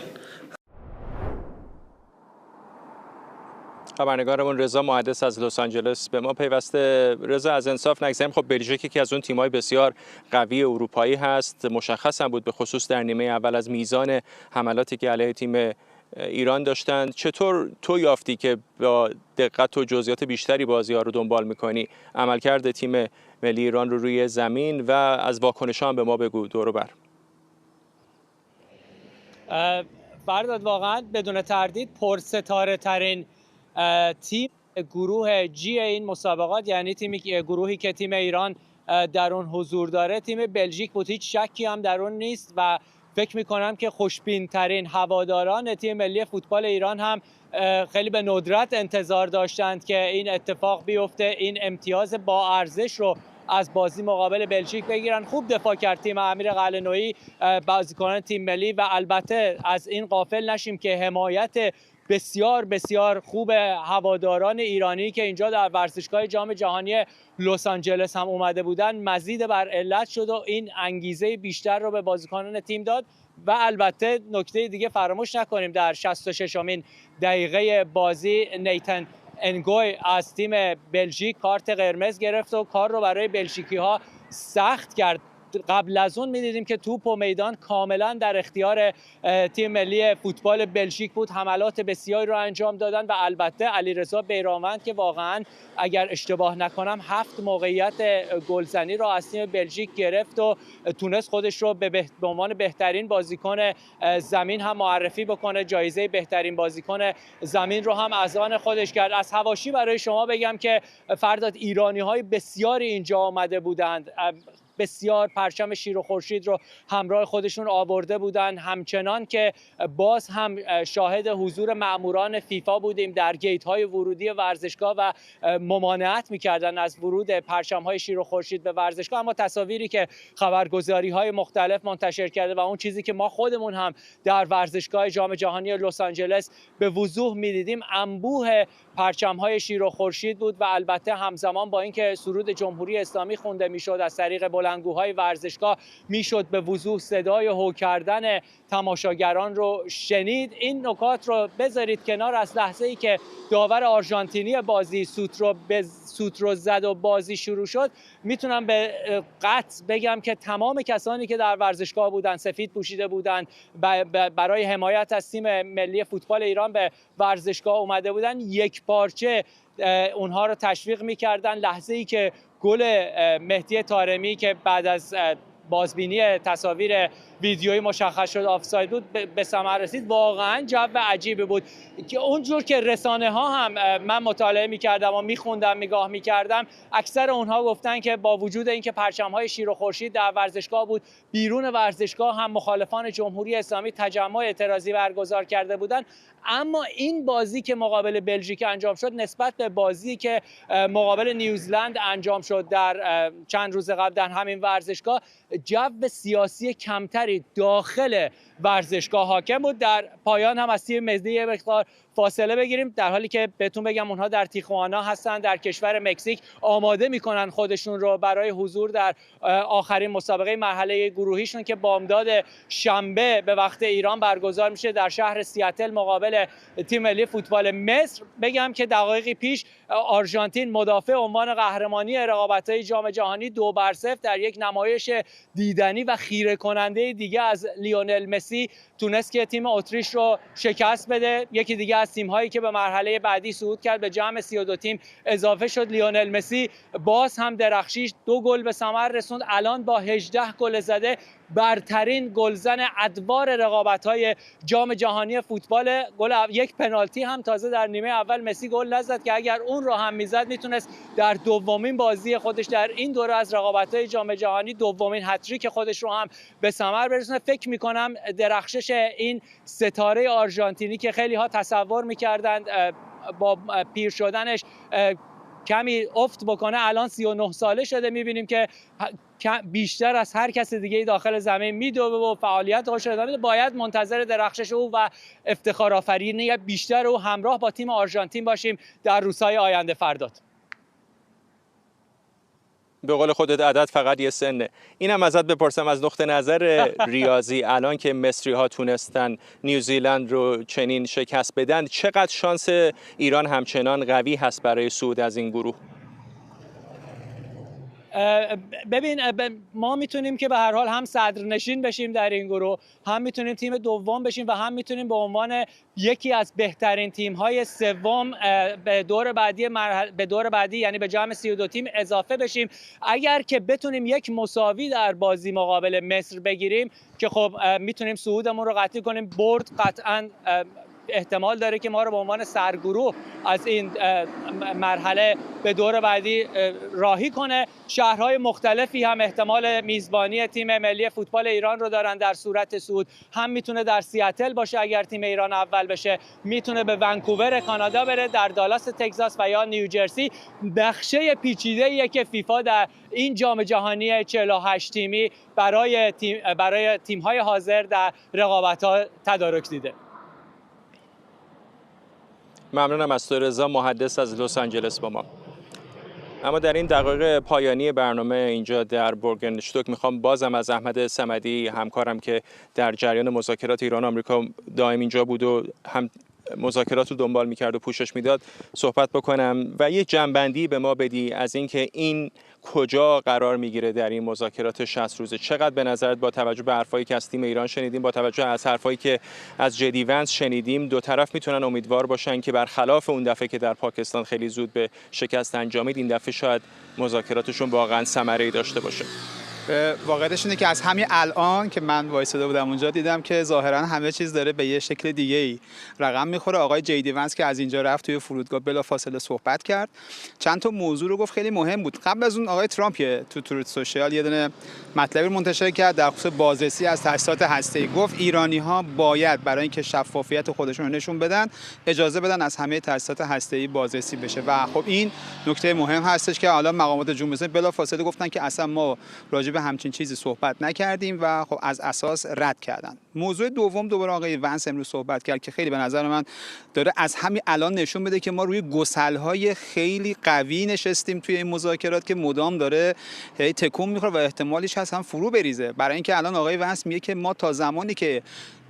A: خبرنگارمون رضا محدث از لس آنجلس به ما پیوسته. رضا، از انصاف نگذریم، خب بلژیک یکی از اون تیم‌های بسیار قوی اروپایی هست، مشخص هم بود به خصوص در نیمه اول از میزان حملاتی که علیه تیم ایران داشتند. چطور تو یافتی که با دقت و جزئیات بیشتری بازی‌ها رو دنبال می‌کنی؟ عملکرد تیم ملی ایران رو روی زمین و از واکنش‌ها هم به ما بگو دور و بر.
O: فرداد واقعا بدون تردید پرستاره ترین تیم گروه جی این مسابقات، یعنی گروهی که تیم ایران در اون حضور داره، تیم بلژیک بود. هیچ شکی هم در اون نیست و فکر میکنم که خوشبین ترین هواداران تیم ملی فوتبال ایران هم خیلی به ندرت انتظار داشتند که این اتفاق بیفته، این امتیاز با ارزش رو از بازی مقابل بلژیک بگیرن. خوب دفاع کرد تیم امیر قلعه‌نویی، بازیکنان تیم ملی، و البته از این غافل نشیم که حمایت بسیار بسیار خوب هواداران ایرانی که اینجا در ورزشگاه جام جهانی لس آنجلس هم اومده بودن مزید بر علت شد و این انگیزه بیشتر رو به بازیکنان تیم داد. و البته نکته دیگه فراموش نکنیم در 66مین دقیقه بازی نیتن انگوی از تیم بلژیک کارت قرمز گرفت و کار رو برای بلژیکی‌ها سخت کرد. قبل از اون می‌دیدیم که توپ و میدان کاملا در اختیار تیم ملی فوتبال بلژیک بود، حملات بسیاری رو انجام دادن و البته علیرضا بیرانوند که واقعا اگر اشتباه نکنم 7 موقعیت گلزنی رو از تیم بلژیک گرفت و تونست خودش رو به عنوان بهترین بازیکن زمین هم معرفی بکنه. جایزه بهترین بازیکن زمین رو هم از آن خودش کرد. از حواشی برای شما بگم که فرداد ایرانی‌های بسیاری اینجا آمده بودند، بسیار پرچم شیر و خورشید رو همراه خودشون آورده بودن. همچنان که باز هم شاهد حضور مأموران فیفا بودیم در گیت های ورودی ورزشگاه و ممانعت میکردن از ورود پرچم های شیر و خورشید به ورزشگاه. اما تصاویری که خبرگزاری های مختلف منتشر کرده و اون چیزی که ما خودمون هم در ورزشگاه جام جهانی لس آنجلس به وضوح میدیدیم انبوه پرچم های شیر و خورشید بود و البته همزمان با اینکه سرود جمهوری اسلامی خونده میشد از طریق بلندگوهای ورزشگاه میشد به وضوح صدای هو کردن تماشاگران رو شنید. این نکات رو بذارید کنار. از لحظه‌ای که داور آرژانتینی بازی سوت رو زد و بازی شروع شد میتونم به قطع بگم که تمام کسانی که در ورزشگاه بودن سفید پوشیده بودن برای حمایت از تیم ملی فوتبال ایران به ورزشگاه اومده بودن، یک پارچه اونها رو تشویق میکردن. لحظه‌ای که گل مهدی طارمی که بعد از بازبینی تصاویر ویدیویی مشخص شد آفساید بود به ثمر رسید، واقعا جو عجیبی بود که اونجور که رسانه ها هم من مطالعه می‌کردم و می‌خوندم نگاه می‌کردم، اکثر اونها گفتن که با وجود اینکه پرچم‌های شیر و خورشید در ورزشگاه بود، بیرون ورزشگاه هم مخالفان جمهوری اسلامی تجمع اعتراضی برگزار کرده بودند. اما این بازی که مقابل بلژیک انجام شد نسبت به بازی که مقابل نیوزلند انجام شد در چند روز قبل در همین ورزشگاه، جو سیاسی کمتری داخل ورزشگاه حاکم بود. در پایان هم از تیم ملی یه مقدار فاصله بگیریم، در حالی که بهتون بگم اونها در تیخوانا هستن، در کشور مکزیک آماده میکنن خودشون رو برای حضور در آخرین مسابقه مرحله گروهیشون که بامداد شنبه به وقت ایران برگزار میشه در شهر سیاتل مقابل تیم ملی فوتبال مصر. بگم که دقایقی پیش آرژانتین مدافع عنوان قهرمانی رقابت‌های جام جهانی 2-0 در یک نمایش دیدنی و خیره کننده دیگه از لیونل مسی تونست که تیم اتریش رو شکست بده. یکی دیگه از تیم‌هایی که به مرحله بعدی صعود کرد به جمع 32 تیم اضافه شد. لیونل مسی باز هم درخشید، 2 گل به ثمر رسوند. الان با 18 گل زده برترین گلزن ادوار رقابت‌های جام جهانی فوتبال. یک پنالتی هم تازه در نیمه اول مسی گل نزد که اگر اون رو هم میزد میتونست در دومین بازی خودش در این دوره از رقابت‌های جام جهانی دومین هتریک خودش رو هم به ثمر برسونه. فکر می‌کنم درخشش این ستاره آرژانتینی که خیلی ها تصور می‌کردند با پیر شدنش کمی افت بکنه، الان 39 ساله شده، می‌بینیم که بیشتر از هر کس دیگه داخل زمین میدوه و فعالیت خودش رو ادامه میده. باید منتظر درخشش او و افتخار آفرینی بیشتر او همراه با تیم آرژانتین باشیم در روزهای آینده. فرداد
A: به قول خودت عدد فقط یه سنه. اینم ازت بپرسم از نقطه نظر ریاضی، الان که مصری ها تونستن نیوزیلند رو چنین شکست بدن، چقدر شانس ایران همچنان قوی هست برای صعود از این گروه؟
O: ببین، ما میتونیم که به هر حال هم صدرنشین بشیم در این گروه، هم میتونیم تیم دوم بشیم و هم میتونیم به عنوان یکی از بهترین تیم‌های سوم به دور بعدی یعنی به جمع 32 تیم اضافه بشیم. اگر که بتونیم یک مساوی در بازی مقابل مصر بگیریم که خب میتونیم صعودمون رو قطعی کنیم. برد قطعاً احتمال داره که ما رو به عنوان سرگروه از این مرحله به دور بعدی راهی کنه. شهرهای مختلفی هم احتمال میزبانی تیم ملی فوتبال ایران رو دارن در صورت صعود. هم میتونه در سیاتل باشه اگر تیم ایران اول بشه، میتونه به ونکوور کانادا بره، در دالاس تگزاس و یا نیوجرسی. نقشه پیچیده‌ایه که فیفا در این جام جهانی 48 تیمی برای تیم‌های حاضر در رقابت‌ها تدارک دیده.
A: ممنونم از تو رضا، محدث از لس آنجلس با ما. اما در این دقایق پایانی برنامه اینجا در بورگنشتوک میخوام بازم از احمد صمدی همکارم که در جریان مذاکرات ایران و آمریکا دائم اینجا بود و هم مذاکرات رو دنبال میکرد و پوشش میداد صحبت بکنم و یه جنبندی به ما بدی از اینکه این کجا قرار میگیره در این مذاکرات 60 روزه. چقدر به نظرت با توجه به حرفایی که از تیم ایران شنیدیم، با توجه از حرفایی که از جدی ونس شنیدیم، دو طرف میتونن امیدوار باشن که برخلاف اون دفعه که در پاکستان خیلی زود به شکست انجامید، این دفعه شاید مذاکراتشون واقعا ثمره‌ای داشته باشه؟
F: واقعیتش اینه که از همین الان که من وایساده بودم اونجا دیدم که ظاهرا همه چیز داره به یه شکل دیگه ای رقم میخوره. آقای جیدی ونس که از اینجا رفت توی فرودگاه بلافاصله صحبت کرد، چند تا موضوع رو گفت خیلی مهم بود. قبل از اون آقای ترامپ تو تروت سوشیال یه دونه مطلبی منتشر کرد در خصوص بازرسی از تأسیسات هسته‌ای. گفت ایرانی‌ها باید برای اینکه شفافیت خودشون رو نشون بدن اجازه بدن از همه تأسیسات هسته‌ای بازرسی بشه و خب این نکته مهم هستش که حالا مقامات جمهوری اسلامی بلافاصله گفتن که اصلا ما راجع به همچین چیزی صحبت نکردیم و خب از اساس رد کردن. موضوع دوم دوباره آقای ونس امروز صحبت کرد که خیلی به نظر من داره از همین الان نشون بده که ما روی گسل‌های خیلی قوی نشستیم توی این مذاکرات که مدام داره تکون میخوره و احتمالش هست هم فرو بریزه. برای اینکه الان آقای ونس میگه که ما تا زمانی که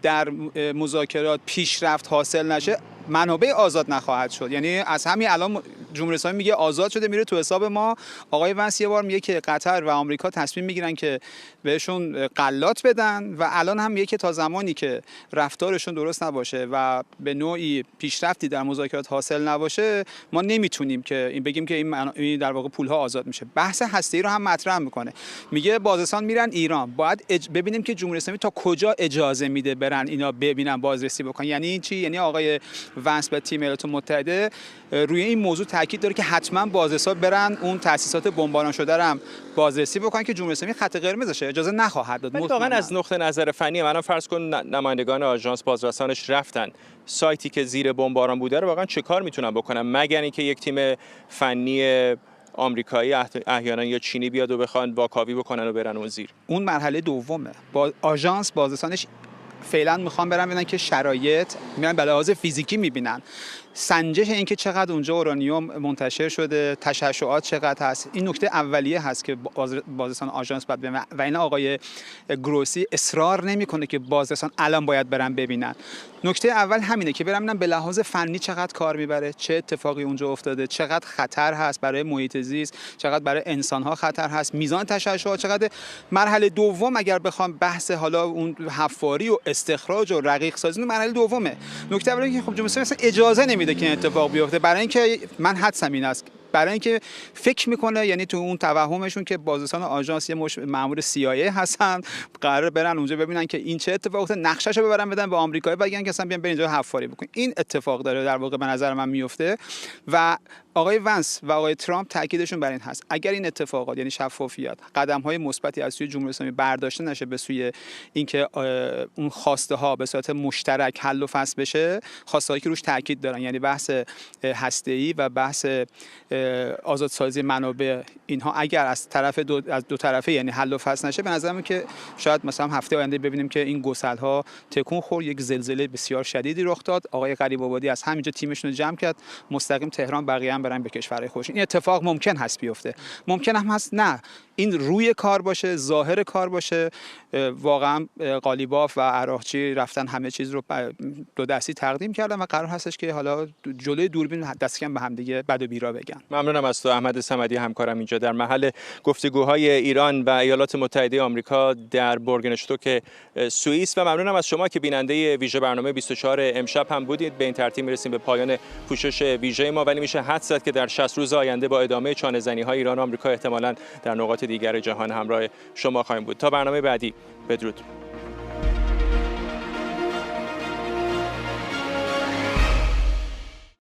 F: در مذاکرات پیشرفت حاصل نشه منابع آزاد نخواهد شد. یعنی از همین الان جمهوری اسلامی میگه آزاد شده میره تو حساب ما. آقای ونس یه بار میگه که قطر و آمریکا تصمیم میگیرن که بهشون غلات بدن و الان هم میگه که تا زمانی که رفتارشون درست نباشه و به نوعی پیشرفتی در مذاکرات حاصل نباشه ما نمیتونیم که این بگیم که این در واقع پولها آزاد میشه. بحث هسته‌ای رو هم مطرح میکنه. میگه بازرسان میرن ایران، باید ببینیم که جمهوری اسلامی تا کجا اجازه میده برن اینا ببینن بازرسی بکنن. یعنی چی؟ یعنی آقای ونس به تیم ایالات متحده روی این موضوع تاکید داره که حتما بازرسا برن اون تأسیسات بمباران شده رو هم بازرسی بکنن که جمهوری اسلامی خط قرمزشه، اجازه نخواهد داد.
A: واقعا از نقطه نظر فنی من فرض کن نمایندگان آژانس بازرسانش رفتن سایتی که زیر بمباران بوده رو واقعا چه کار میتونن بکنن مگر اینکه یک تیم فنی آمریکایی احیانا یا چینی بیاد و بخوان واکاوی بکنن و برن اون زیر؟
F: اون مرحله دومه. با آژانس بازرسانش فعلا میخوان برن ببینن که شرایط میرن به لحاظ فیزیکی میبینن سنجش اینکه چقدر اونجا اورانیوم منتشر شده، تشعشعات چقدر هست. این نکته اولیه هست که بازرسان آژانس باید ببینن و این آقای گروسی اصرار نمیکنه که بازرسان الان باید برن ببینن. نکته اول همینه که برن به لحاظ فنی چقدر کار میبره، چه اتفاقی اونجا افتاده، چقدر خطر هست برای محیط زیست، چقدر برای انسان‌ها خطر هست، میزان تشعشعات چقدر. مرحله دوم اگر بخوام بحث حالا اون حفاری و استخراج و رقیق سازی مرحله دومه. نکته اولی که خب جمهوری اسلامی اجازه نمیده که این اتفاق بیفته، برای اینکه من حدسم این است برای اینکه فکر میکنه، یعنی تو اون توهمشون که بازرسان آژانس یه مأمور CIA هستن قرار برن اونجا ببینن که این چه اتفاقی افتاد، نقشه‌شو ببرن بدن به آمریکایی بگن که اصلا بیان اینجا حفاری بکنین. این اتفاق داره در واقع به نظر من میفته و آقای ونس و آقای ترامپ تاکیدشون بر این هست اگر این اتفاقات یعنی شفافیت قدم‌های مثبتی از سوی جمهوری اسلامی برداشته نشه به سوی اینکه اون خواسته ها به صورت مشترک حل و فصل بشه، خواسته‌هایی که روش تاکید دارن یعنی بحث هسته‌ای و بحث آزادسازی منابع، اینها اگر از دو طرفه یعنی حل و فصل نشه به نظر من که شاید مثلا هفته آینده ببینیم که این گسل‌ها تکون خورد، یک زلزله بسیار شدیدی رخ داد. آقای غریب آبادی از همینجا تیمشون رو جمع کرد مستقیم تهران، بقیه هم برن به کشورهای خودشون. این اتفاق ممکن هست بیفته، ممکن هم هست نه این روی کار باشه، ظاهر کار باشه. واقعا قالیباف و عراقچی رفتن همه چیز رو دو دستی تقدیم کردن و قرار هستش که حالا جلوی دوربین دست کم به هم دیگه بد و بیرا بگن.
A: ممنونم از تو احمد صمدی همکارم اینجا در محل گفتگوهای ایران و ایالات متحده آمریکا در بورگنشتوک سوئیس و ممنونم از شما که بیننده ویژه برنامه 24 امشب هم بودید. به این ترتیب میرسیم به پایان پوشش ویژه ما، ولی میشه حدس زد که در 60 روز آینده با ادامه چانه‌زنی‌های ایران و آمریکا احتمالاً در نقاط دیگر جهان همراه شما خواهیم بود. تا برنامه بعدی، بدرود.